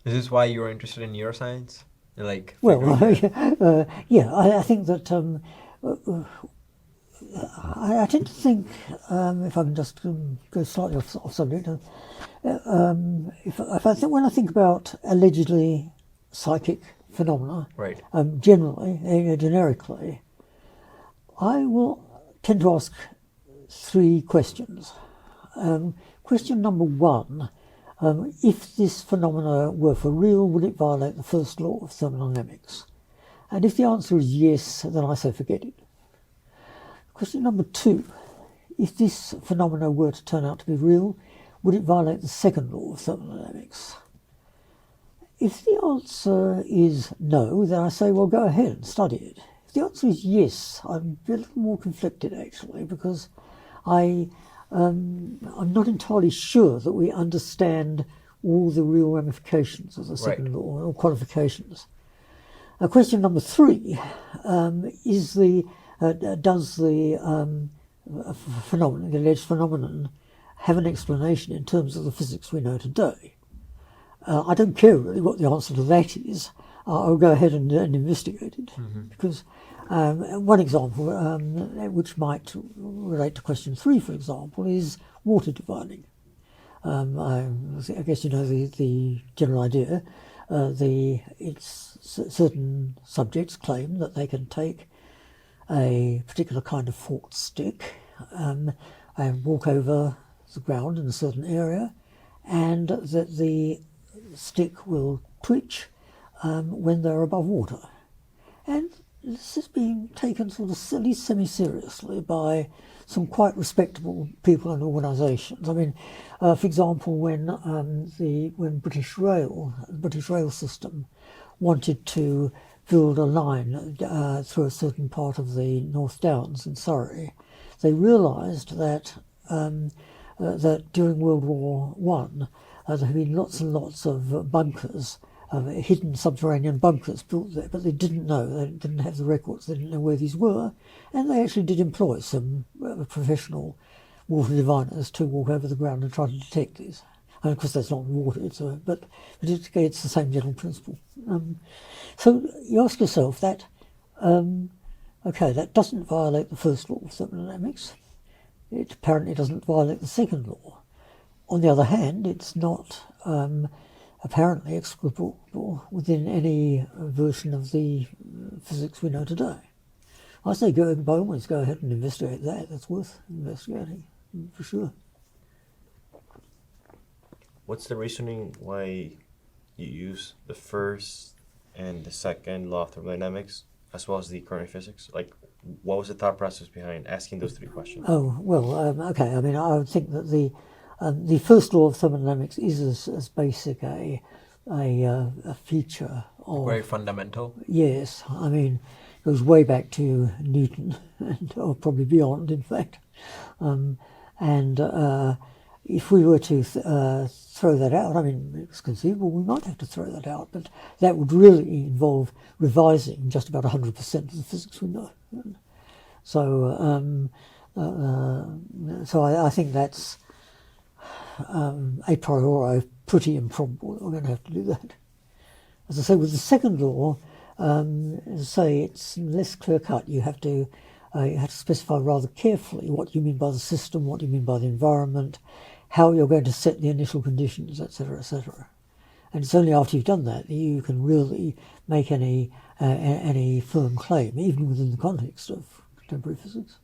Is this why you were interested in neuroscience? Like Well, figuring out... yeah, I think that I tend to think, if I can just go slightly off subject, when I think about allegedly psychic phenomena, Right. generally, generically, I will tend to ask three questions. Question number one, if this phenomena were for real, would it violate the first law of thermodynamics? And if the answer is yes, then I say forget it. Question number two, if this phenomena were to turn out to be real, would it violate the second law of thermodynamics? If the answer is no, then I say, well, go ahead and study it. If the answer is yes, I'm a little more conflicted, actually, because I'm not entirely sure that we understand all the real ramifications of the second law, or qualifications. Question number three is does the phenomenon, the alleged phenomenon, have an explanation in terms of the physics we know today? I don't care really what the answer to that is. I'll go ahead and investigate it. Because one example, which might relate to question three, for example, is water dividing. I guess you know the general idea. Certain subjects claim that they can take a particular kind of forked stick and walk over the ground in a certain area, and that the stick will twitch when they're above water. And this is being taken sort of at least semi-seriously by some quite respectable people and organisations. I mean, for example, when the British Rail system wanted to build a line through a certain part of the North Downs in Surrey, they realised that that during World War One there had been lots and lots of bunkers, hidden subterranean bunkers built there, but they didn't know, they didn't have the records, they didn't know where these were, and they actually did employ some professional water diviners to walk over the ground and try to detect these. And of course that's not water, but it's the same general principle. So you ask yourself that, okay, that doesn't violate the first law of thermodynamics. It apparently doesn't violate the second law. On the other hand, it's not apparently explicable within any version of the physics we know today. I say by all means go ahead and investigate that. That's worth investigating, for sure. What's the reasoning why you use the first and the second law of thermodynamics as well as the current physics? Like, what was the thought process behind asking those three questions? Oh, well, okay. I mean, I would think that the first law of thermodynamics is as basic a feature of... Very fundamental. Yes. I mean, it goes way back to Newton, or probably beyond, in fact. If we were to throw that out, I mean, it's conceivable we might have to throw that out, but that would really involve revising just about 100% of the physics we know. So, I think that's a priori pretty improbable that we're going to have to do that. As I say, with the second law, as I say, it's less clear-cut. You have to specify rather carefully what you mean by the system, what you mean by the environment, how you're going to set the initial conditions, etc., etc. And it's only after you've done that that you can really make any firm claim, even within the context of contemporary physics.